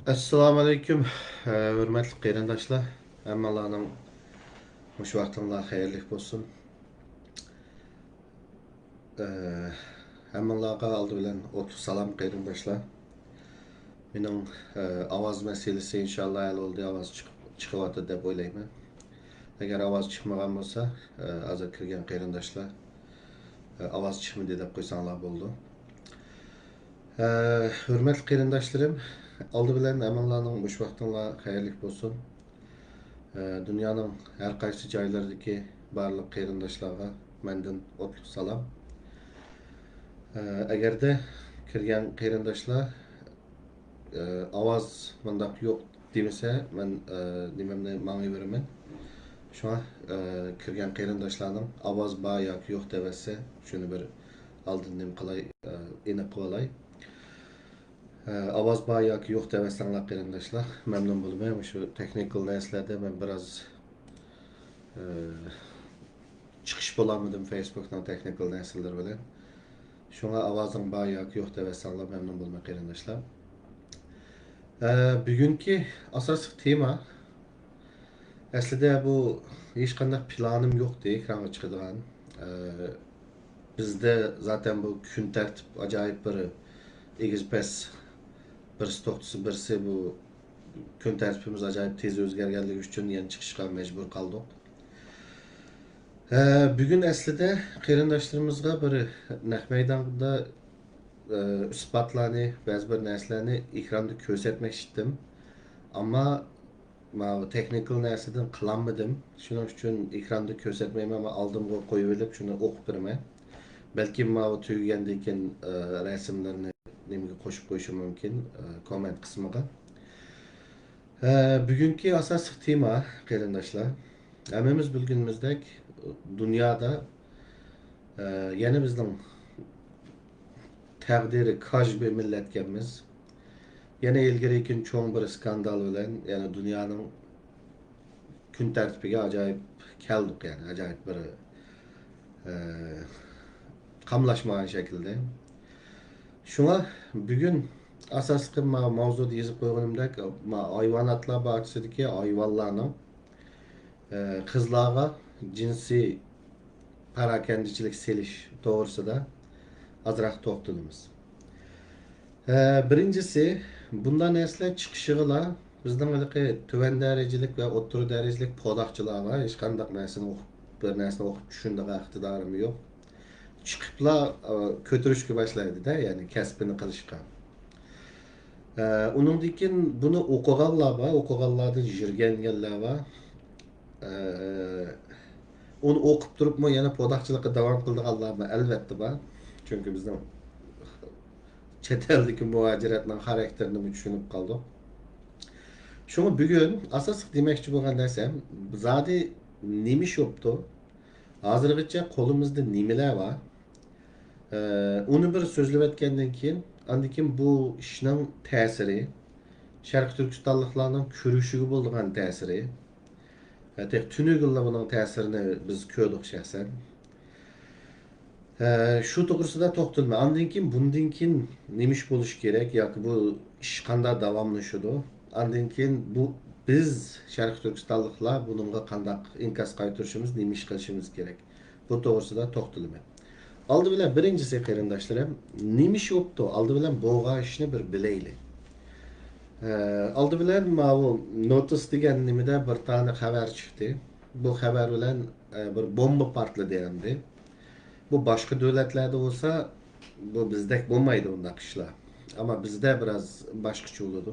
Assalomu alaykum, hurmatli qarindoshlar. Hammalarning mush vaqtinglar xayrli bo'lsin. Hammalarga oldi bilan o'tib salom qarindoshlar. Mening ovoz masalasi inshaalloh hal bo'ldi, ovoz chiqyapti deb o'ylayman. Agar ovoz chiqmagan bo'lsa, hozir kirgan qarindoshlar ovoz chiqmadi deb qo'ysanglar bo'ldi. Hurmatli qarindoshlarim, oldi bilan hammalarning mush vaqtinglar xayrli bo'lsin. Dünyanın her qaysi joylaridagi barliq qarindoshlarga mendan o'tliq salom. Agarda kirgan qarindoshlar ovoz bundaq yo'q demasa, men nimamni ma'naveraman. Shuna kirgan qarindoshlarning ovoz bor yoki yo'q debasa, shuni bir oldin nim qilay, aniq qilay. Ovoz bor yoki yo'q debasanglar qarindoshlar, mamnun bo'lmayman. Shu texnikal narsalarda men biroz chiqish bo'lamadim Facebook'dan texnikal narsalar bilan. Şuna avazın bor yoki yo'q debasanglar mamnun bo'lmayman qarindoshlar. Bugungi asosiy tema aslida bu hech qanday planim yo'qdi ekranga chiqadigan. Bizda zaten bu kun tartib ajoyib bir egizpas bir to'xtisi birsi bu kun tartibimiz ajoyib tez o'zgarganligi uchun yana chiqishga majbur qoldik. Bugün aslida qarindoshlarımızga bir naq maydonda isbotlarni, ba'zi bir narsalarni ekranda ko'rsatmak istadim. Ammo mana texnikal narsadan qilolmadim. Shuning uchun ekranda ko'rsatmayman, ammo oldimga qo'yib olib shuni o'qib beraman. Balki mana tugagandan keyin rasmlarni nimaga qo'shib qo'yishim mumkin komment qismiga. Bugungi asosiy tema qarindoshlar, hammamiz bilganimizdek dunyoda yana bizning taqdiri kaj bir millatganmiz. Yana ilgarikin cho'ng bir skandal bilan yana dunyoning kun tartibiga ajoyib keldik, yani ajoyib bir qamlashmagan shaklda. Shunga bugun asosiy mavzuda yozib qo'yganimdek hayvonotlar bog'isidagi hayvonlarning qizlarga jinsiy parakandichilik selish to'g'risida azroq to'xtalamiz. Birincisi, bundan narsalar chiqishiga bizning tuvan darajalik va o'rta darajalik podoqchilarga hech qanday narsani o'qib, bir narsani o'qib tushunadigan iqtidorim yo'q. Chiqiblar ko'tarishga boshlaydi-da, ya'ni kasbini qilishga. Uningdan keyin buni o'qiganlar va o'qiganlardan jirganganlar va onu o'qib turibmi yana podoqchilikka davom qilganlar albatta bor. Chunki bizning chet eldagi muajiratning xarakterini tushunib qoldik. Shuni bugun asosiy demoqchi bo'lgan narsam, zodi nima shopdi? Hozirgacha qo'limizda nimalar bor? Uni bir so'zlab o'tgandan keyin, andan keyin bu ishning ta'siri, Sharq Turkistonliklarning ko'rishiga bo'lgan ta'siri, tek tünügüllä bunun təsirini biz ko'rdik şəxsən. Şu to'g'risida to'xtalma. Andan keyin bundan keyin nima ish bo'lishi kerak yoki bu ish qanday davomlashadi? Andan keyin bu biz Sharq Turkistonliklar bunga qanday inkas qaytarishimiz, nima ish qilishimiz kerak? Bu to'g'risida to'xtalma. Oldi bilan birinchisi qarindoshlarim, nima ish bo'pti? Oldi bilan bo'lgan ishni bir bilaylik. Oldi bilan bu notice degan nimada bir tane xabar chiqdi. Bu xabar bilan bir bomba portladi endi. Bu boshqa davlatlarda bo'lsa, bu bizdek bo'lmaydi undaq ishlar. Ammo bizda biroz boshqacha bo'ladi.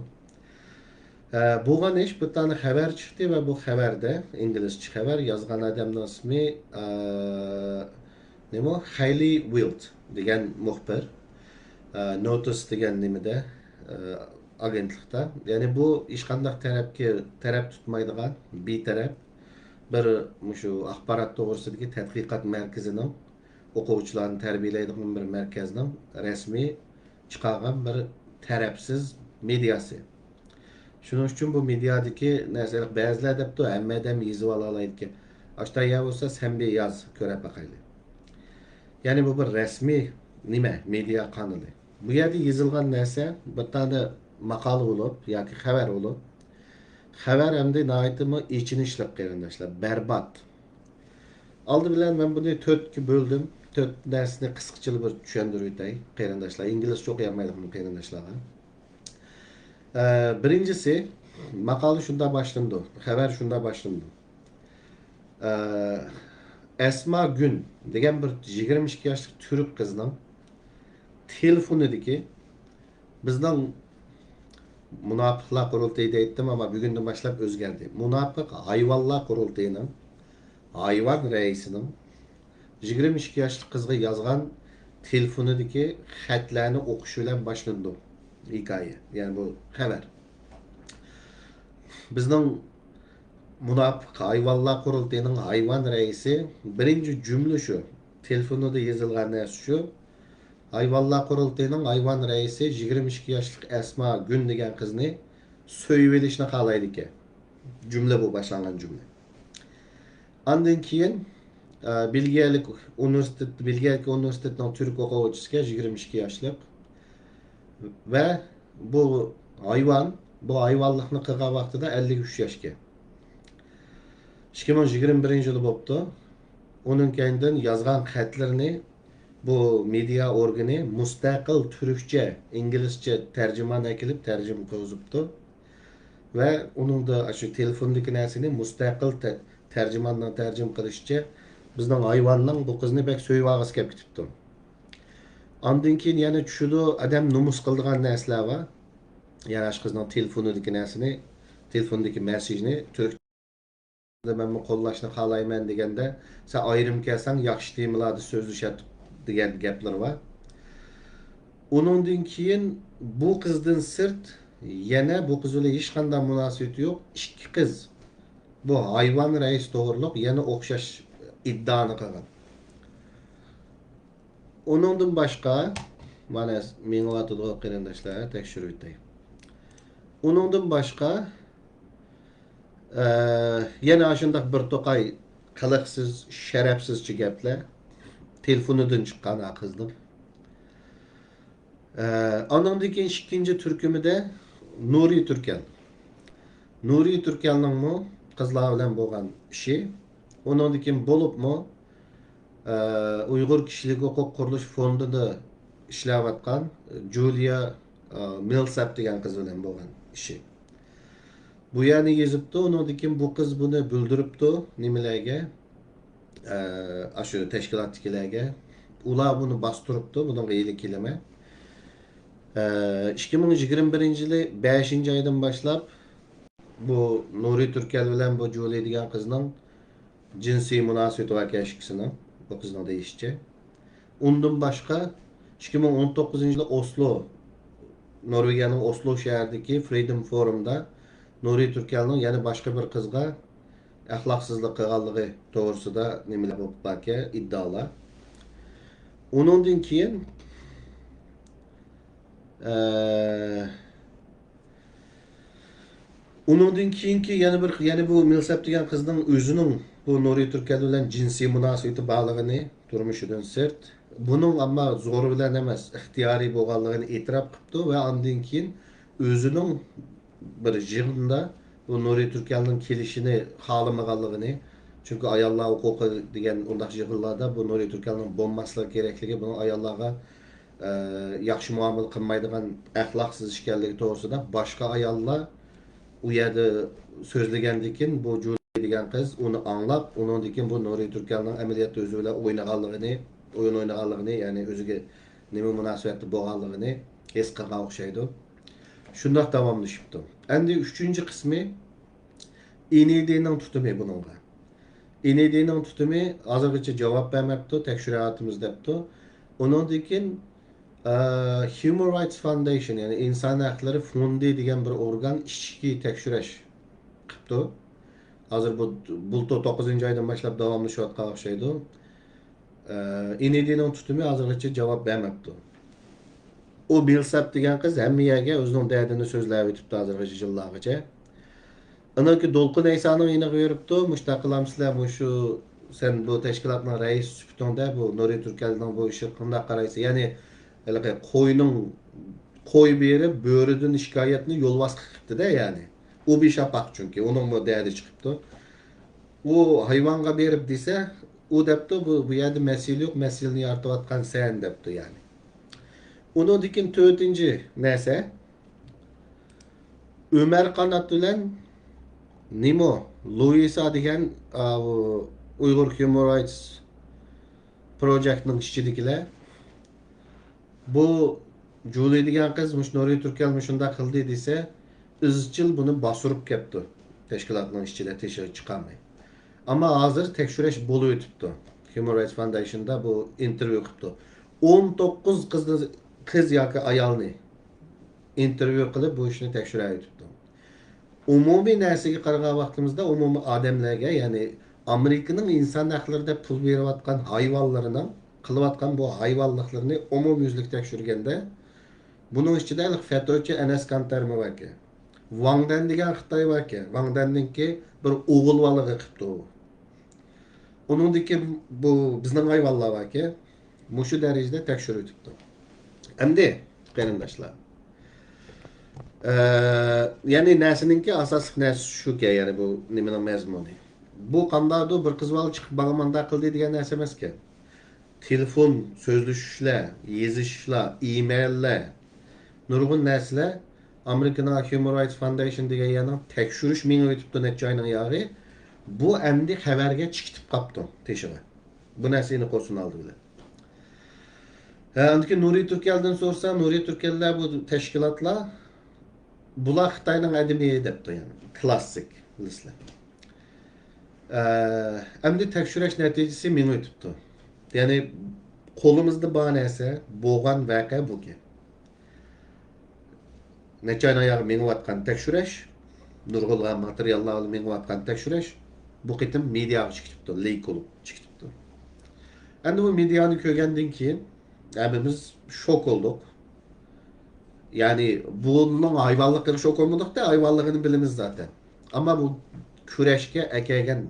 Bo'lgan ish bir tane xabar chiqdi va bu xabarda inglizcha xabar yozgan odamning ismi nima? Hayley Wilt degan muxbir. Notice degan nimada agentlikda. Yani bu ish qanday taraf tutmaydigan betaraf bir shu axborot to'g'risidagi tadqiqot markazining o'quvchilarni tarbiyalaydigan bir markazning rasmiy chiqargan bir tarafsiz mediasi. Shuning uchun bu mediadagi narsalar ba'zilar debdi, hamma odam yozib olaydi. Ashta ya bo'lsa sen bir yoz ko'rib baqayli. Ya'ni bu bir rasmiy nima? Media kanali. Bu yerda yozilgan narsa bir tane maqola bo'lib yoki xabar bo'lib, xabar hamda nihoyatda ichinishliq qarindoshlar, barbod. Aldı bilan men buni 4 ga bo'ldim. 4 narsani qisqacha bir tushuntirib o'tay qarindoshlar. Inglizcha o'qiyamaydi bu qarindoshlarga. Birincisi maqola shunda boshlandi. Xabar shunda boshlandi. Esma Gün degan bir 22 yoshli turk qizning telefonidagi bizning munofiqlar qurultayida aytdim, ammo bugundan boshlab o'zgardi. Munofiq hayvonlar qurultayining hayvon raisining 22 yoshli qizga yozgan telefonidagi xatlarni o'qish bilan boshlandi hikoya. Ya'ni bu xabar. Bizning munofiq hayvonlar qurultayining hayvon raisi birinchi jumla shu. Telefonida yozilgan narsa shu. Hayvonlar qurultayining hayvon raisi 22 yoshli Esma Gün degan qizni so'yib olishni xohlaydi ekan. Jumla bu boshlangan jumla. Ondan keyin Belgiyalik universitetning turk o'quvchisiga 22 yoshli va bu hayvonlikni qilgan vaqtida 53 yoshga. 2021 yılı bo'libdi. Onun kendinden yazgan xatlarini bu media organi mustaqil turkcha, inglizcha tercüman ekilib tercüme qilibdi. Ve onun da şu telefondaki narsani mustaqil tercümandan tercüme qilishcha bizning hayvonning bu qizni bek so'yib olg'isi kelib ketibdi. Ondan keyin yana tushudi adam numus qildigan narsalar bor. Yani shu qizning telefonidagi narsani, telefondagi mesajni turk ben qo'llashni xohlayman deganda sen ayrim kelsan yaxshi temalarda so'zlashib degan gaplar bor. Uningdan keyin bu qizdan sirt yana bu qiz bilan hech qanday munosabati yo'q. Ikki qiz bu hayvon rais to'g'riliq yana o'xshash iddaoni qilgan. Uningdan boshqa mana menga aytadigan qarindoshlar tekshirib o'tay. Uningdan boshqa yana shunday bir to'qay qiliqsiz, sharafsizcha gaplar telefonidan chiqqan qizning. Ondan keyin ikkinchi turkumida Nuri Turkan. Nuri Turkanning mu qizlar bilan bo'lgan ishi. Ondan keyin bo'libmi Uyg'ur kishilik huquq qurilish fondida ishlayotgan Julia Millsap degan qiz bilan bo'lgan ishi. Bu yani yezibdi, ondan keyin bu qiz buni bildiribdi nimalarga? Shu tashkilotchilarga. Ular buni bostiribdi, bunga iyilik kelma. 2021 yılı 5. aydan başlap bu Nuri Turkel bilen bu Julie degan qizning jinsiy munosabati va kashkisini bu qizning deyishicha. Undan boshqa 2019 yılı Oslo, Norvegiyaning Oslo shahridagi Freedom Forumda Nuri Turkelning yana boshqa bir qizga axloqsizlik qilganligi to'g'risida nimalar bo'lib barka iddaolar. Undan keyin Undan keyinki yana bu Milsap degan qizning o'zining bu Nuri Turkel bilan jinsiy munosabati borligini turmushidan sirt. Buning ammo zo'r bilan emas, ixtiyoriy bo'lganligini e'tirof qilibdi va undan keyin o'zining bir yig'inda bu Nuri Turkelning kelishini xohlamaganligini, chunki ayollar huquqi degan undaq yig'inlarda bu Nuri Turkelning bo'lmasligi kerakligi, buni ayollarga yaxshi muomala qilmaydigan axloqsiz ekanligi to'g'risida boshqa ayollar u yerda so'zlagandan keyin bu Julia degan qiz uni anglab, undan keyin bu Nuri Turkelning amaliyotda o'zi bilan o'yin o'ynaganligini, ya'ni o'ziga nima munosabatda bo'lganligini his qilgan o'xshaydi. Shundoq davomlashibdi. Endi 3-chi qismi ND'ning tutumi buningga. ND'ning tutumi hozirgacha javob bermabdi, tekshiryapmiz debdi. Undan keyin Human Rights Foundation, yani insan hakları fondi degan bir organ ichki tekshirish qilibdi. Hozir bu 9-oydan boshlab davomlashayotgan o'xshaydi. ND'ning tutumi hozirgacha javob bermabdi. O Millsap degan qiz hammaga o'zining dardini so'zlab o'tibdi hozirgacha yillargacha. Anaki Dolqin Aysoning yiniga yuribdi, mustaqillamsizlar shu sen bu tashkilotning rais sifatida bu Nuri Turkelning bu ishi qanday qaraysiz? Ya'ni qo'yning koy berip böğrüdün şikayetini yolvas kıptı da yani. O bir şapak çünkü. Onun bu değeri çıkıptı. O hayvanga berip dese o depti bu yerde mesil yok. Mesilini yartıvatkan sen depti yani. Onun dikin tötüncü nese? Ömer Kanat bilen Nimo, Louisa degan Uyghur Human Rights Project'ning ishchidagilar bu Julie degan qiz mush Nuriy Turkal shunda qildi desa, izchil buni bosurib kelibdi. Tashkilotning ichida tekshirib chiqolmay. Ammo hozir tekshirish bo'lib o'tibdi. Human Rights Foundation'da bu intervyu qilibdi. 19 qiz yoki ayolni intervyu qilib bu ishni tekshirib o'tibdi. Umumiy narsaga qaragan vaqtimizda umumiy odamlarga, ya'ni Amerikaning inson haqlarida pul berayotgan hayvonlarining qilayotgan bu hayvonliklarni umumyuzlik tekshirganda buning ichida FETÖ'chi Enes Kantermi var ki. Wang Dan degan Xitoy var ki. Wang Dan'ninki bir o'g'il bolaligi qilibdi u. Uningdiki bu bizning hayvonlar var ki. Mushu darajada tekshirib o'tibdi. Endi qarindoshlar, ya'ni narsaninki asosiy narsa shuki, ya'ni bu nimaning mazmuni. Bu qandaydir bir qiz bola chiqib bag'amanda qildi degan narsa emasku. Telefon, sözleşişler, yazışlar, e-maillar, nurg'un narsalar Amerikaning Human Rights Foundation degan yana tekshirish ming o'tibdi necha oyning yog'i. Bu endi xabarga chiqib qolibdi teshig'i. Bu narsani qo'sin oldi bilan. Andiki Nuriy Turkaldan so'rsa, Nuriy Turkallar bu tashkilotlar bular Xitoyning adimi debdi yani. Klassik bizlar. Endi tekshirish natijasi ming o'tibdi. Yani qo'limizda bor narsa bo'lgan voqea buki. Necha oyning mengayotgan tekshirish, nurg'ulg'an materiallarni mengayotgan tekshirish bu qitim mediaga chiqibdi, leak bo'lib chiqibdi. Endi bu mediani ko'rgandan keyin hammamiz şok olduk. Yani bunun hayvanlıkları şok olmadık da hayvanlığını bilimiz zaten. Ama bu küreşke ekegen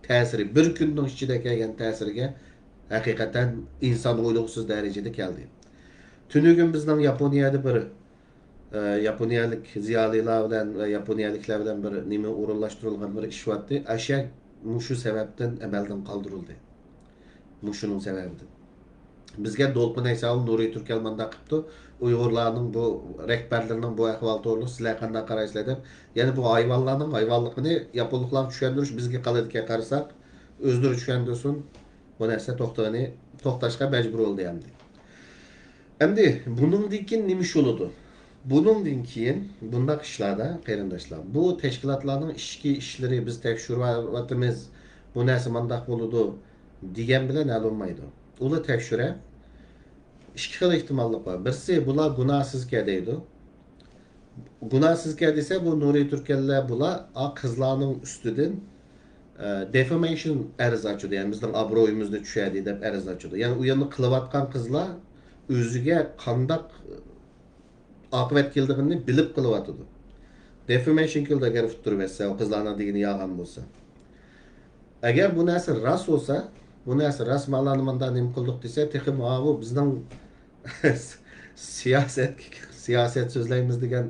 tesiri, bir günün içinde ekegen tesirge hakikaten insan uyluksuz derecede geldi. Tünü gün bizden Japonya'da bir Japoniyalik ziyolilar bilan va yaponiyaliklar bilan bir nima o'rinlashtirilgan bir ish vardı. Aşağı mushu sababdan amaldan qoldirildi. Mushuning sababidan. Bizga Dolpin Aysal Nuriy Turkal manda qilibdi. Uyg'urlarning bu rahbarlarining bu ahvol to'g'risida sizlar qanday qaraysizlar deb. Ya'ni bu hayvonlarning hayvonligini yaponliklar tushundirish bizga qiladigan qarasak, o'zlari tushundirsin, bu narsa to'xtashga majbur bo'ldi endi. Endi buningdan keyin nima ish bo'ladi? Buningdan keyin bundaq ishlarda qarindoshlar, bu tashkilotlarning ichki ishlari biz tekshiryapmiz, bu narsa mandaq bo'ladi degan bilan hal bo'lmaydi. Ular tekshirib, ikki xil ehtimollik bor. Birisi bular gunohsizga deydi. Gunohsizga desa bu Nuriy Turkallar bular qizlarning ustidan defamation ariz ochadi. Yani bizning obro'yimizni tushadi deb ariz ochadi. Yani u yerni qilayotgan qizlar o'ziga qandaq oqibat keldigini bilib qilyotadi. Defamation kilda garib turib esa, o qizlarning degini yolg'on bo'lsa. Agar bu narsa rost bo'lsa, bu narsa rasmanlarni mandan nim qildik desa, texim bu bizning siyoset so'zlaymiz degan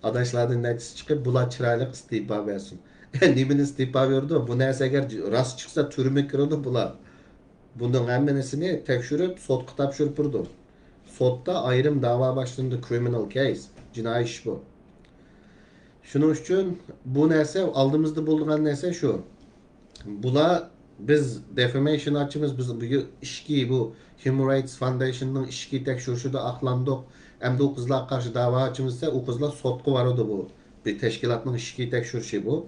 adashlarning natijasi chiqib, bular chiroyli iste'fo bersin. Nimani iste'fo berdi? Bu narsa agar rost chiqsa turma kiradi bular. Bundan hammasini tekshirib, sudga topshirib turdi. Sudda ayrim da'vo boshlandi, criminal case, jinoiy ish bu. Shuning uchun bu narsa oldimizda bo'lgan narsa shu. Bular biz defamation açımız biz bu işki bu Human Rights Foundation'ның işki tekshirishida aqlandik. Endi o qizlar qarshi da'vo açımızsa o qizlar sotqa varadi bu. Bir tashkilotning ishki tekshirishi bu.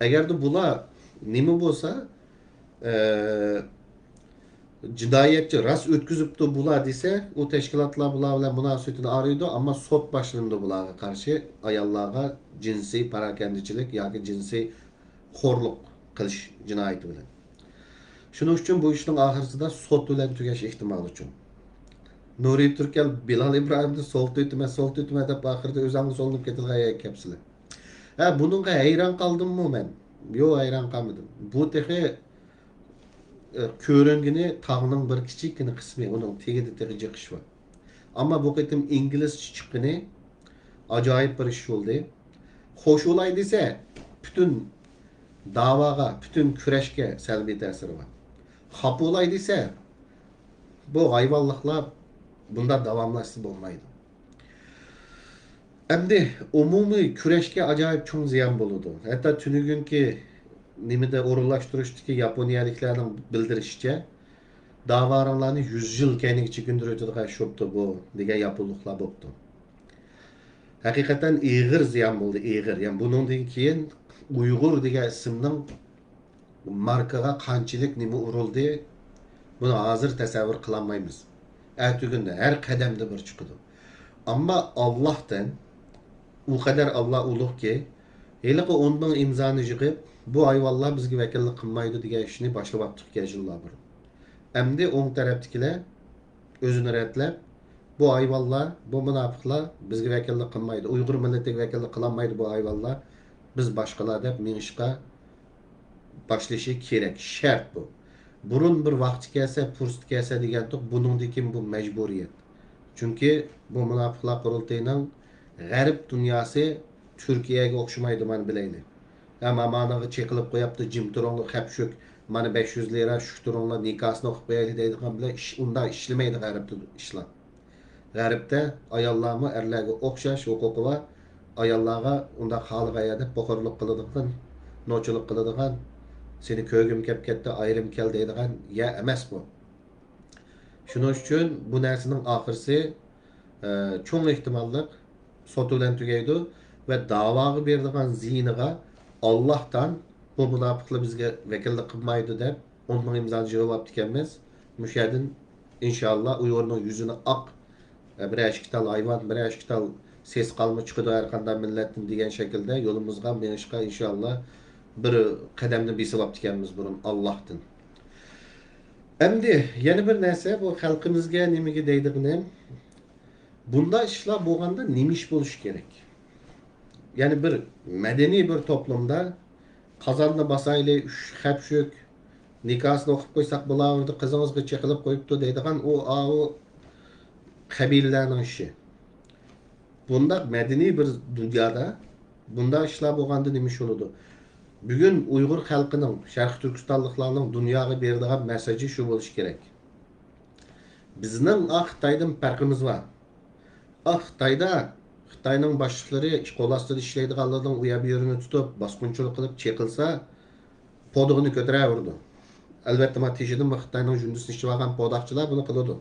Agarda bular nima bo'lsa, jinoyatchi ras o'tkazibdi bular desa, o tashkilotlar bular bilan munosabatini araydi, ammo sot boshlandi bularga qarshi ayollarga jinsiy parakandichilik yoki jinsiy xo'rlik qilish jinoyati bilan. Shuning uchun bu ishning oxirisida sud bilan tugash ehtimoli uchun. Nuriy Turkal Bilal Ibrohimni so'lt etma deb oxirida o'zangiz so'linib ketilgan kapsizlar. Buningga hayron qoldimmi men? Yo'q, hayron qolmadim. Bu texi ko'ringini tog'ning bir kichikgina qismi, uning tegida jiqish bor. Ama bu qitim inglizce chiqqini ajoyib bir ish bo'ldi. Xo'sh bo'lay desa, butun da'voga, butun kurashga salbiy ta'siri bor. Xap bo'lay desa, bu hayvonliklar bunda davomlashsa bo'lmaydi. Endi umumiy kurashga ajoyib cho'ng ziyon bo'ladi. Hatto tunugunki nimada o'rinlashtirishdagi yaponiyaliklarning bildirishicha, da'volarni 100 yil keyingacha kundiradigan shopdi bu degan yaponliklar bo'ldi. Haqiqatan ig'ir ziyon bo'ldi, ig'ir. Ya'ni bundan keyin Uyg'ur degan ismning markaga qanchalik nima urildi, buni hozir tasavvur qila olmaymiz. Ertugunda har qadamda bir chiqadi. Ammo Allohdan u qadar Alloh ulug'ki, haliqi 10 ming imzoni yig'ib, bu hayvonlar bizga vakillik qilmaydi degan ishni boshlayaptik yillar burun. Endi o'ng tarafdagilar o'zini ratlab, bu hayvonlar, bu munofiqlar bizga vakillik qilmaydi, Uyg'ur millatiga vakillik qilolmaydi bu hayvonlar, biz boshqalar deb minishga boshlashi kerak, shart bu. Burun bir vaqti kelsa, fursat kelsa degandik, buningdan bu majburiyat. Chunki bu munofiqlar qurultayining g'arb dunyosi Turkiyaga o'xshamaydi, men bilayli. Ama managa çekilip qo'yapti, jim turinglar, xapshuk, mana 500 lira shu turinglar nikosini o'qib qo'yaylik deydigan bilan unda ishlamaydi g'arbda ishlar. G'arbda ayollarmi erlarga o'xshash huquqi bor. Ayollarga unda xalqaya deb boqorlik qiladigan, nochilik qiladigan, seni ko'gim kelib ketdi, ayrim kel deydigan ya emas bu. Shuning uchun bu narsaning oxirisi cho'ng ehtimollik sot bilan tugaydi va da'voga beradigan ziyniga Allah'tan bu munofiqlar bizga vakillik qilmaydi deb 10 ming imzoni javob ekanmiz. Mushadin inshaalloh Uyg'urning yuzini oq bir ashkital hayvon, bir ashkital ses qalmi chiqadi har qanday millatdan degan shaklda yo'limizga menishga inshaalloh bir qadamni besib ekanmiz burun Allohdan. Endi yana bir narsa bu xalqimizga nimaga deydigini bunda ishlar bo'lganda nima ish bo'lishi kerak? Yani bir medeni bir toplumda kazanla basayla xapşuk nikahını okup koysak bulardı kızımızga çekilip koyuptu deydigan o kabilelerinin işi. Bunda medeni bir dünyada bunda işler bo'lganda nima ish bo'ladi? Bugün Uyg'ur xalqining, Sharq Turkistonliklarning dunyoga beradigan mesaji shu bo'lishi kerak. Bizning Xitoydan farqimiz bor. Xitoyda Xitoyning boshliqlari qo'l ostida ishlaydiganlardan u yer bu yerini tutib, bosqinchilik qilib chekilsa, podog'ini ko'taraverdi. Albatta, matijada Xitoyning jundusini ishib olgan podaqchilar buni qiladi.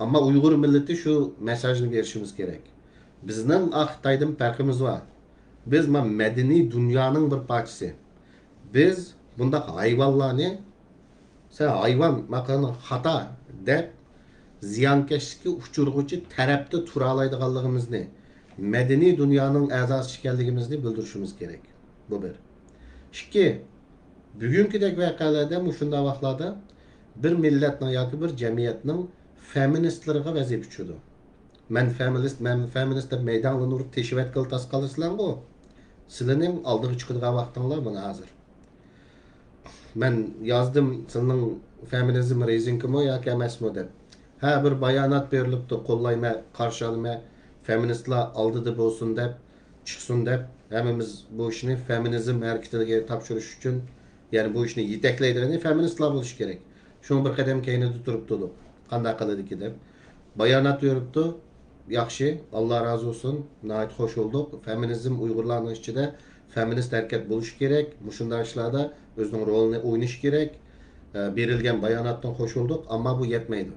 Ammo Uyg'ur millati shu mesajni berishimiz kerak. Bizning Xitoydan farqimiz bor. Biz madaniy dunyoning bir parchasi. Biz bunda hayvonlarni sen hayvon maqani xato deb ziyonkashlikka uchirg'uvchi tarafda tura oladiganligimizni madaniy dunyoning a'zosi ekanligimizni bildirishimiz kerak. Bu bir. Ikki, bugünkidek voqealarda shunday vaqtlarda bir millatning yoki bir jamiyatning feministlariga vazifa tushadi. Men feminist deb maydonlarni urib teshvat qilib tasqalasizlar bu. Sizlarning oldiga chiqadigan vaqtinglar buni hozir. Men yozdim sizning feminizm rezinkimi yoki emasmi deb. Ha bir bayonot berilibdi, qo'llayma, qarshi olma, feministlar oldida bo'lsin deb, chiqsin deb, hammamiz bu ishni feminizm harakatiga topshirish uchun, ya'ni bu ishni yetaklaydigan feministlar bo'lish kerak. Shuni bir qadam keyinda turibdi. Qanday qiladiki deb bayonot beribdi. Yaxshi, Alloh razı olsun. Nəhayət xoş olduq. Feminizm Uyg'urlarning ichida feminist harakat bo'lish kerak. Shunday ishlarda o'zining rolini o'ynash kerak. Berilgan bayonotdan xoş olduq, ammo bu yetmaydi.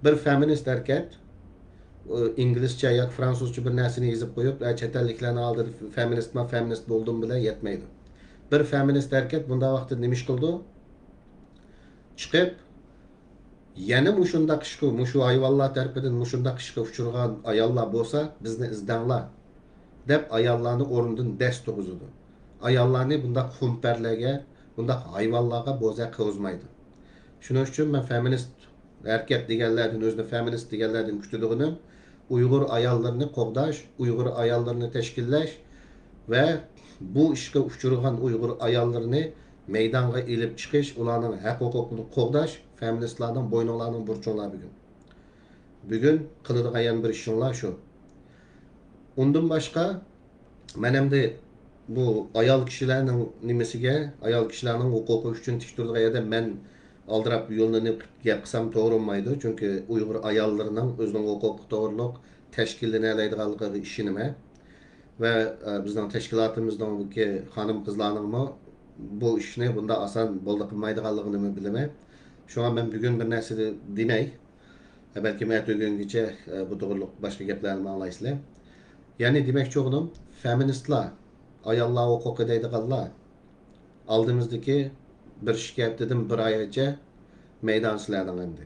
Bir feminist harakat inglizcha yoki fransuzcha bir narsani yozib qo'yib, chet elliklarning oldida feminist bo'ldim bilan yetmaydi. Bir feminist harakat bunday vaqtda nima ish qildi? Chiqib yana mushunda qishqi, mushu hayvonlar tarafidan mushunda qishqi uchirgan ayollar bo'lsa, bizni izdanglar deb ayollarni o'rnidan dast tug'izdi. Ayollarni bunda xumparlarga, bunda hayvonlarga bo'za qo'zmaydi. Shuning uchun men feminist harakat deganlardan, o'zini feminist deganlardan kutadiganim Uyg'ur ayollarini qo'g'dash, Uyg'ur ayollarini tashkillash va bu ishga uchirgan Uyg'ur ayollarini maydonga elib chiqish, ularning haq huquqini qo'g'dash feministlarning bo'yinlarning burchunlar bugun. Bugün kılıdığan yan bir işinler şu. Ondan başka men endi bu ayal kişilerning nimasiga, ayal kişilerning huquqi uchun tik turdiganda men aldirab yo'llanib gap qilsam to'g'ri bo'lmaydi. Chunki Uyg'ur ayollarining o'zining huquqi to'g'riliq tashkillanadiganligiga ishonaman. Ve bizning tashkilotimizning xonim qizlarning bu ishni bunda oson bo'ldi qilmaydiganligini bilaman. Shunga men bugun bir narsa demay, balki ertagungacha bu to'g'riliq boshqa gaplarni anglaysizlar. Ya'ni demoqchi o'g'lim, feministlar, ayollar huquqi deydiganlar oldimizdagi bir shikayatdan bir oygacha maydon sizlarning endi.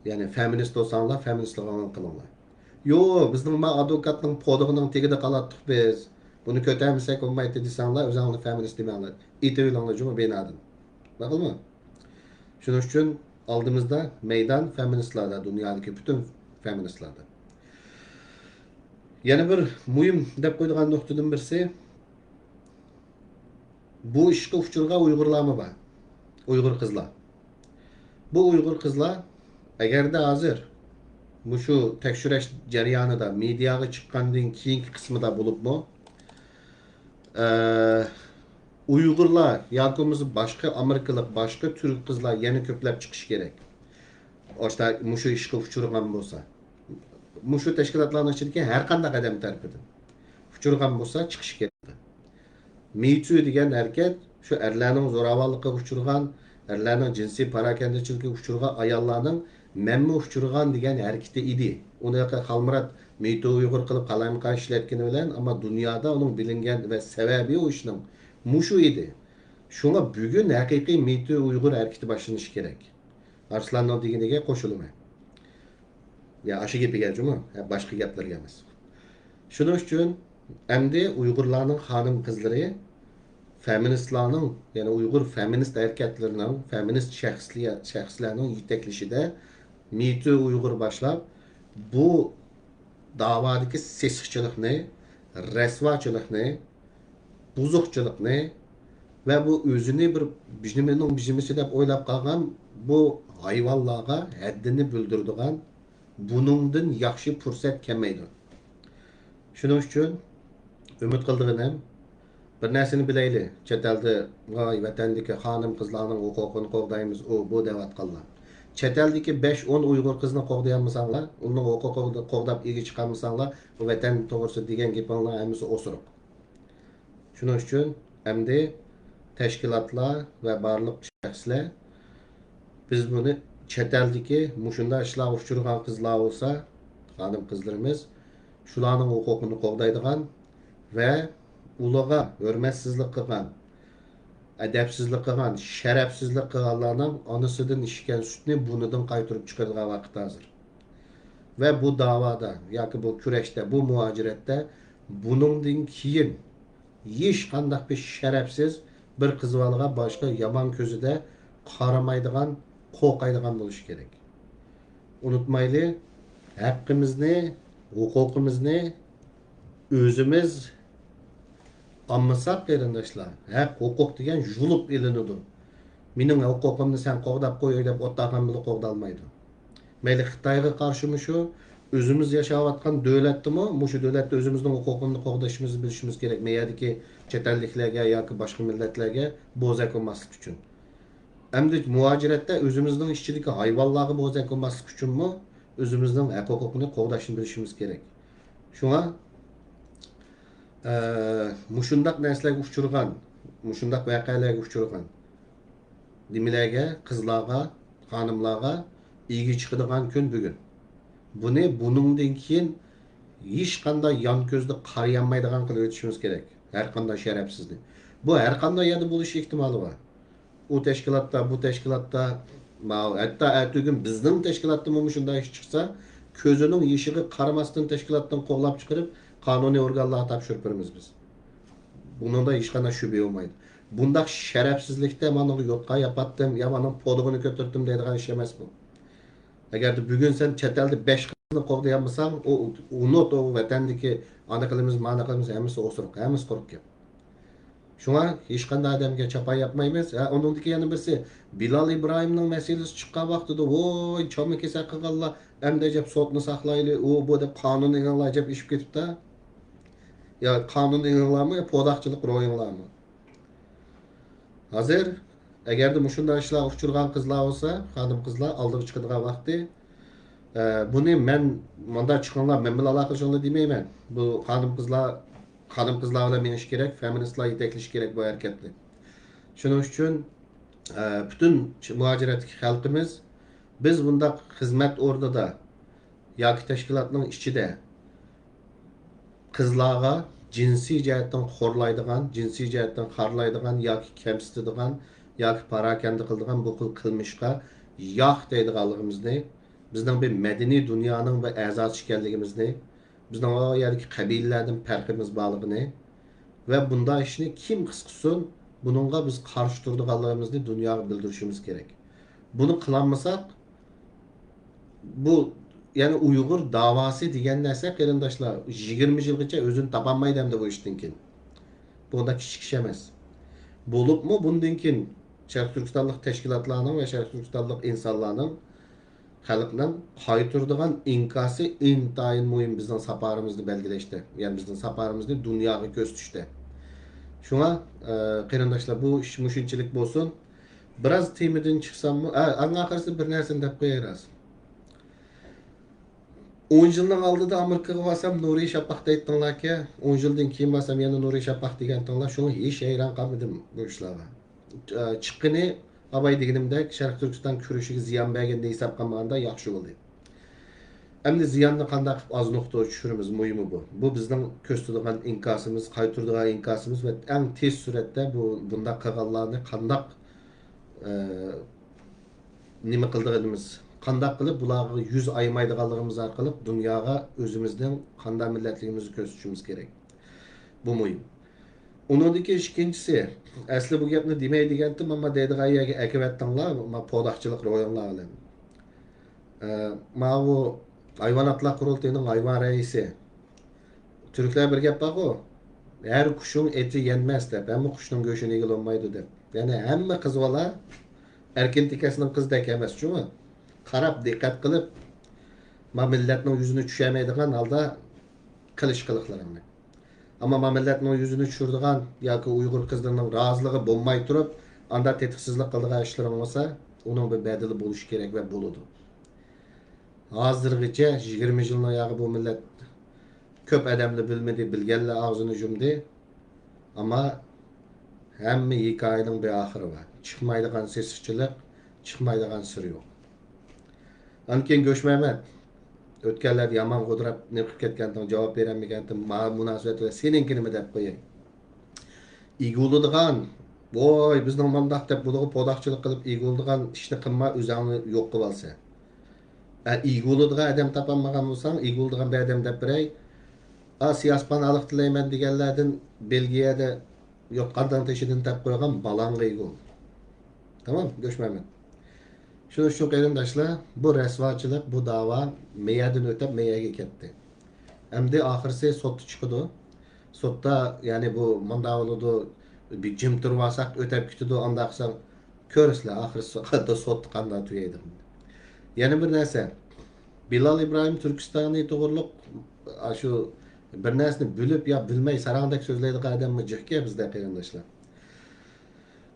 Ya'ni feminist bo'lsanglar, feministlikni qilinglar. Yo, bizning ma advokatning podig'ining tegida qolatdik biz. Buni ko'tarmasak bo'lmaydi desanglar, o'zinglarni feminist demanglar. Itiringlar juma benadim. Ma'qulmi? Shuning uchun oldimizda maydon feministlarda, dunyodagi butun feministlarda. Yana bir muhim deb qo'ydigan nuqtadan birisi bu ishga uchurgan Uyg'urlarmi bor? Uyg'ur qizlar. Bu Uyg'ur qizlar agarda hozir şu tekshirish jarayonida mediaga chiqqandan keyingi qismida bo'libmi, Uyg'urlar yoki boshqa amerikalik, boshqa turk qizlar yana ko'plab chiqishi kerak. Oshta mushu ishga uchurgan bo'lsa, mushu tashkilotlarning ichidagi har qanday qadam tarafidan uchurgan bo'lsa chiqishi kerak. Me Too degan harakat shu erlarning zo'ravonlikqa uchurgan, erlarning jinsiy parakandachilikka uchurgan ayollarning menmi uchurgan degan harakati edi. Uni Xalmurat Me Too Uyg'ur qilib qalamqa ishlatgani bilan, ammo dunyoda uning bilingan va sababi o ishning mushu edi. Shunga bugun haqiqiy Me Too Uyg'ur harakati boshlanishi kerak. Arslanning deganiga qo'shilaman. Ya aşı gapiga juma, boshqa gaplarga emas. Shuning uchun endi Uyg'urlarning xonim qizlari feministlarning, ya'ni Uyg'ur feminist harakatlarining, feminist shaxslarning yetaklashida Me Too Uyg'ur boshlab bu davodagi sesiqchilikni, rasvochilikni, buzuqchilikni ve bu o'zini bir bijimisi deb o'ylab qolgan bu hayvonlarga haddini bildiradigan buningdan yaxshi fursat kelmaydi. Shuning uchun umid qildiganim bir narsani bilayli. Chet elda voy vatandagi xonim qizlarning huquqini qo'g'daymiz, u bu deyotganlar. Chet eldagi 5-10 Uyg'ur qizni qo'g'dayolmasanlar, uning huquqini qo'g'dab ega chiqarmasanlar, bu vatan to'g'risida degan gapinglar hammasi o'siriq. Shuning uchun endi tashkilotlar va barliq shaxslar biz buni chet eldagi mushunda ishlar uchurgan qizlar bo'lsa, xonim qizlarimiz shularning huquqini qo'g'daydigan va ularga hurmatsizlik qilgan, adabsizlik qilgan, sharafsizlik qilganlarning onasidan ishgan sutni bunidan qaytarib chiqaradigan vaqt hozir. Ve bu davada yoki bu kurashda, bu muhojiratda buningdan keyin hech qanday bir sharafsiz bir qizvalga boshqa yomon ko'zida qaramaydigan, qo'rqaydigan bo'lishi kerak. Unutmayli, haqqimizni, huquqimizni o'zimiz almasak qarindoshlar, haq huquq degan julub ilinadi. Mening huquqimni sen qo'g'dab qo'y deb o'taqan bilan qo'g'dalmaydi. Mayli Xitoyga qarshimi shu, o'zimiz yashayotgan davlatdimi, mushu davlatda o'zimizning huquqimizni qo'g'dashimizni bilishimiz kerak. Meyadagi chet elliklarga yoki boshqa millatlarga bo'zak olmaslik uchun. Endi muhojiratda o'zimizning ichidagi hayvonlarga bo'zak olmaslik uchunmi, o'zimizning huquqini qo'g'dashni bilishimiz kerak. Shunga mushundaq narsalarga uchurgan, mushundaq voqealarga uchurgan nimalarga, qizlarga, xonimlarga ega chiqadigan kun bugun. Buningdan keyin hech qanday yon ko'zda qarayanmaydigan qilib o'tishimiz kerak. Har qanday sharafsizlik. Bu har qanday yerda bo'lish ehtimoli bor. O tashkilotda, bu tashkilotda, hatto ertaga bizning tashkilotda shunday ish chiqsa, ko'zining yeshig'i qaramasdan tashkilotdan qo'g'lab chiqarib, qonuniy organlarga topshirib biz. Buningda hech qanday shubha bo'lmaydi. Bundaq sharafsizlikda mana yo'qqa yapatdim, ya mana podig'ini ko'tardim deydigan ish emas bu. Agar bugun sen chet elda 5 qizni qo'g'dayolmasang, o vatandagi ana qilimiz, mana qilimiz hammasi o'siriq, hammasi quruq gap. Şuna hech qanday odamga chapa yapmaymiz. Onundaki yana birisi Bilal İbrahim'ning meselesi chiqqan vaqtida voy chomi kesak qilganlar endi deb sotni saqlayli u bu deb qonun inglar deb ishib ketibdi. Ya qonun inglarmi yo podaqchilik ro'yinglarmi? Hozir agarda mushunday ishlar uchirgan qizlar bo'lsa, xonim qizlar oldiga chiqadigan vaqti buni men manda chiqqanlar men bilan aloqalashinglar demayman. Bu xonim qizlar bilan menish kerak, feministlar yetaklash kerak bu harakatni. Shuning uchun butun muhojiratdagi xalqimiz biz bundaq xizmat o'rnida yoki tashkilotning ichida qizlarga jinsiy jihatdan xo'rlaydigan, jinsiy jihatdan xorlaydigan yoki kamsitadigan yoki parakanda qiladigan bu xil qilmishga yo'q deydiganligimizni, bizning bir madaniy dunyoning bir a'zosi ekanligimizni, bizning o yerdagi qabilalardan farqimiz borligini va bunday ishni kim his qilsin, buningga biz qarshi turadiganligimizni dunyoga bildirishimiz kerak. Buni qilolmasak bu yani Uyg'ur davası degan narsa qarindoshlar 20 yilgacha o'zini topolmaydi hamda bu ishdan keyin. Bunda kichik ish emas. Bo'libmi bundan keyin Sharq Turkistonlik tashkilotlarning va Sharq Turkistonlik insonlarning xalqning qaytirdigan inkosi intayin muhim bizning safarimizni belgilashda. Ya'ni bizning safarimizni dunyoga ko'rsatishda. Shunga qarindoshlar bu ish mushunchalik bo'lsin. Biroz temadan chiqsammi, oxirisi bir narsani deb qo'yarasiz. 10 yıldan aldıda Amerika'ya varsam Nuri Şafak deyittinler ki 10 yıldan keyin varsam yana Nuri Şafak degantinlar şunu hiç hayran kalmadım bu işlerga. Çıkkını abay deganimdek Sharq Turkiston kurashiga ziyon berganda hisob qilmaganda yaxshi bo'ldi. Endi ziyonni qanday qilib az nuqta tushiramiz muhimi bu. Bu bizning ko'rsatadigan inkosimiz, qaytiradigan inkosimiz va eng tez suratda bundaq qilganlarni qanday nima qildiganimiz qanday qilib bularga yuz aymaydiganligimiz orqali dunyoga o'zimizning qanday millatligimizni ko'rsatishimiz kerak. Bu muhim. Uningdagi ikkinchisi, asli bu gapni demay degandim, ammo deydigan yerga akibatdinglar, ma podaqchilik ro'yinlar bilan. Ma bu hayvonotlar qurultayining hayvon raisi. Turklar bir gap bor-ku, her qushning eti yenmez deb, hamma qushning go'shini yegilolmaydi deb. Ya'ni hamma qiz bola erkin tikasining qizdek emas, shumi? Qarab diqqat qilib ma millatning yuzini tushamaydigan holda qilish qiliqlarimni. Ammo ma millatning yuzini tushiradigan yoki Uyg'ur qizlarining roziligi bo'lmay turib, anda tetiqsizlik qiladigan ishlarim bo'lsa, uning bir badali bo'lishi kerak va bo'ladi. Hozirgacha 20 yilning yog'i bu millat ko'p odamni bilmadi, bilganlar og'zini yumdi. Ammo hamma hikoyaning bir oxiri bor. Chiqmaydigan seschilik, chiqmaydigan sir yo'q. Anken Göçmehmet o'tganlar yomon g'udrab ne qilib ketgandan javob berolmagandim. Munosabat va seninkini mi deb qo'yay. Ig'uladigan, voy bizning mandaq deb bularga podaqchilik qilib ig'uladigan ishni qilma, o'zingni yo'q qilib olsa. Ig'uladigan odam topolmagan bo'lsang, ig'uladigan bir odam deb beray. Siyospan aliq tilayman deganlardan Belgiyada yo'qqandan teshidan deb qo'ygan balanga ig'ul. Tamam, Göçmehmet. Shuning uchun qarindoshlar, bu rasvochilik, bu da'vo meyadan o'tib meyaga ketdi. Endi oxirisi sotda chiqdi. Sotda, ya'ni bu mandavludi bir jim turib olsak o'tib ketdi, unda qilsam ko'rsizlar oxirisi sot qanday tugaydi. Yana bir narsa. Bilal İbrahim Turkistoniy to'g'riliq shu bir narsani bilib yo bilmay sarangdek so'zlaydigan odammi jiqga bizda qarindoshlar.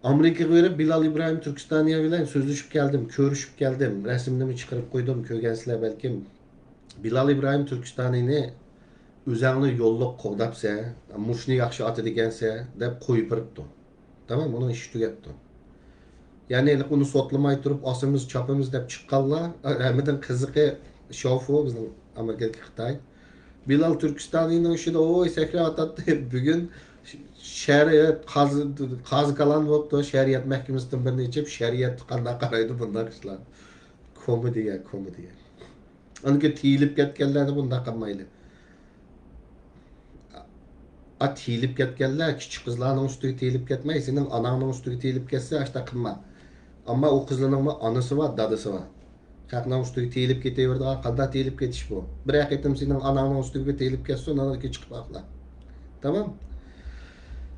Amerika'ya verip Bilal İbrahim Türkistaniye bilen sözleşip geldim, görüşüp geldim. Resimlerimi çıkarıp koydum köygensizler belki. Bilal İbrahim Türkistani'ni üzerine yolluk qo'dapsa, mushni yaxshi oti degansa deb qo'yib biribdi. Tamam, uni ish tugatdi. Ya'ni uni sotlamay turib, osimiz, chopimiz deb chiqqanlar, hamidan qiziqi shofu bizning Amerikadagi Xitoy. Bilal Türkistanining ishida oy sakra otadi bugun şeriat qazı kalan bo'libdi, shariat mahkamasidan bir necha shariat qanday qaraydi bunday ishlar. Komediya. Unga tiyilib ketganlarni bunday qilmaydi. Tiyilib ketganlar kichik qizlarning ustiga tiyilib ketmay, sening onangning ustiga tiyilib ketsa, ashta qilma. Ammo u qizlarning onasi va dadasi bor. Qaqning ustiga tiyilib ketaverdi, qanday tiyilib ketish bu? Bir haqiqatim sening onangning ustiga tiyilib ketsa, onangga chiqib baqla. Tamam?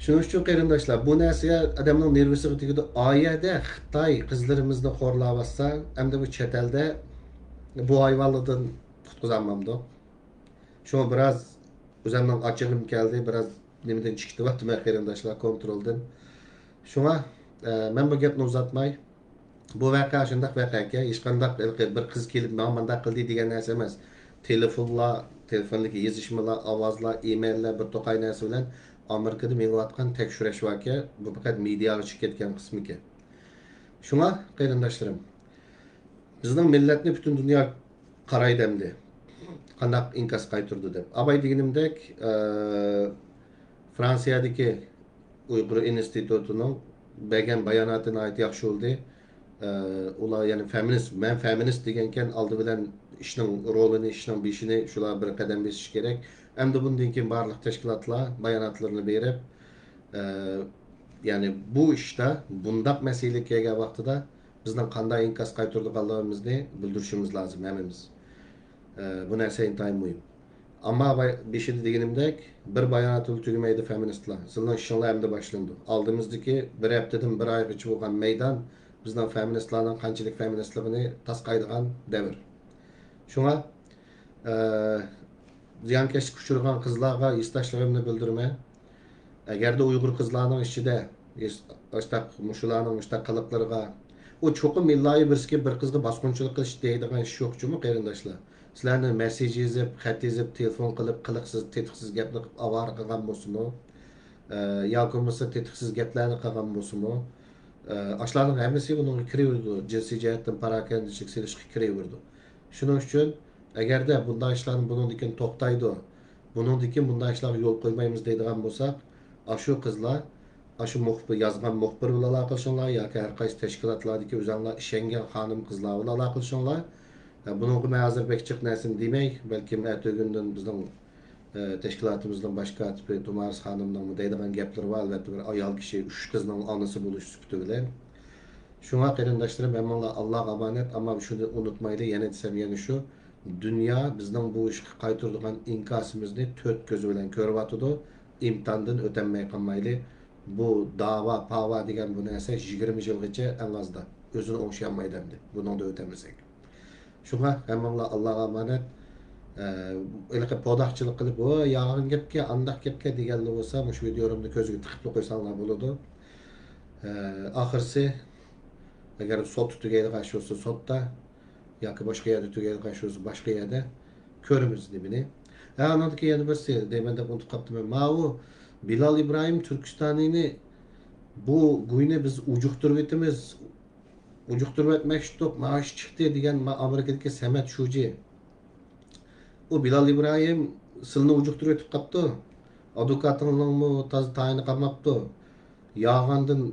Shuning uchun qarindoshlar, bu narsaga odamning nervisiga tegadi. Oyada Xitoy qizlarimizni xo'rlayotsa, hamda bu chet elda bu hayvonlardan qutqizolmamdi. Şuna biraz o'zimning ochig'im keldi, biraz nimadan chiqyapti qarindoshlar kontroldan. Shunga men bu gapni uzatmay, bu voqea shunday voqea, hech qanday bir qiz kelib men bunday qildi degan narsa emas. Telefonlar, telefondagi yozishmalar, ovozlar, emaillar bir to'qay narsa bilan Amerikada melayotgan tekshirish voqea bu faqat mediaga chiqib ketgan qismi ekan. Shunga qarindoshlarim, bizning millatni butun dunyo qaraydi endi. Qandaq inkas qaytirdi deb. Abay deganimdek, Fransiyadagi Uyg'ur institutining bergan bayonotini ayt yaxshi bo'ldi. Ular ya'ni feminist, men feminist degankan oldi bilan ishning rolini, ishning beshini shular bir qadam besish kerak. Endi bundan keyin barliq tashkilotlar bayonotlarini berib, ya'ni bu ishda bundaq masala kelgan vaqtida bizning qanday inkas qaytirdiganligimizni bildirishimiz lozim hammamiz. Bu narsa intayin muhim. Ama beşidi deganimdek bir bayonot tugmaydi feministlar. Sizning ishinglar endi boshlandi. Oldimizdagi bir haftadan bir oygacha bo'lgan maydon bizning feministlarning qanchalik feministligini tasqaydigan davr. Shunga ziyonkashlik uchirgan qizlarga istashligimni bildirman. Agarda Uyg'ur qizlarning ichida mushularning qiliqlariga o cho'qim illayi birisiga bir qizga bosqinchilik qilish deydigan ish yo'qchimi qarindoshlar? Sizlarni mesaj yozib, xat yozib, telefon qilib, qiliqsiz, tetiqsiz gapni qilib avara qilgan bo'lsinmi? Yoki bo'lmasa tetiqsiz gaplarni qilgan bo'lsinmi? Ashlarning hammasi bunga kiraverdi. Jinsiy jihatdan parakandichilik selishga kiraverdi. Shuning uchun agarda bunday ishlarni bundan keyin to'xtaydi, bundan keyin bunday ishlarga yo'l qo'ymaymiz deydigan bo'lsak, shu qizlar, shu muxbir yozgan muxbir bilan aloqa qilishinglar yoki har qaysi tashkilotlardagi o'zinglar ishongan xonim qizlar bilan aloqa qilishinglar. Bunun ben hazır bekçik nesin demek, belki ertesi bizden teşkilatımızdan başka katibi Tumarız Hanım'dan mı deydiğen gapları var. Elbette bir ayal kişi, üç kızın anısı buluş süpütü bilen. Şuna qarindoshlarım, Allah Allah'a emanet ama şunu unutmaylı, yine desem yani şu, dünya bizden bu işi qaytırdıgan inkasımızı tört gözü bilen körvatıdı, imtihandan ötenmeye kalmaylı. Bu dava, pava degen bu neyse 20 yılgıca en azda özünü oşayanmaydı hem de. Bundan da ötemesek. Şuna hammanglar Allohga emanet. Ilqi podaqchilik qilib, "O, yog'in gapga, andaq gapga" deganlar bo'lsa, shu videomni ko'ziga tiqib qo'ysanglar bo'ladi. Oxirsi agar sot tugaydigan ish bo'lsa sotda yoki boshqa yerda tugaydigan ish bo'lsa boshqa yerda ko'rimiz nimani. Andan keyin yana birsi deyman deb unutib qolibdim. Mau Bilal İbrahim Turkistoniyni bu guyni biz ujuqtirib etimiz. Ujuqtirib etmoqchidik, maash chiqdi degan Amerikadagi Samat Shuji. O Bilal İbrahim silni ujuqtirib etib qolibdi. Advokatingni tayini qilmabdi. Yağandan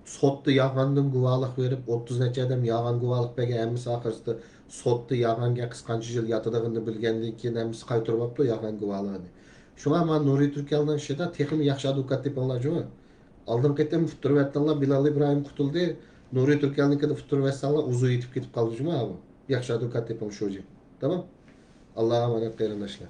sotda yağandan guvohlik berib 30 necha odam yağan guvohlik bergan, hammasi oxirsida sotda yağanga qisqancha yil yotadiganini bilgandan keyin hammasi qaytarib olibdi yağan guvohligini. Shunga men Nuriy Turkiyaning ishida texnik yaxshi advokat deb olajmi? Oldin qaytam futurib aytdilar, Bilal İbrahim qutuldi. Nuriy Turkiyanikida futurib aytsalar uzu yetib ketib qoldimi bu? Yaxshi advokat deb olishdi. Tamam? Allah'a emanet qarindoshlar.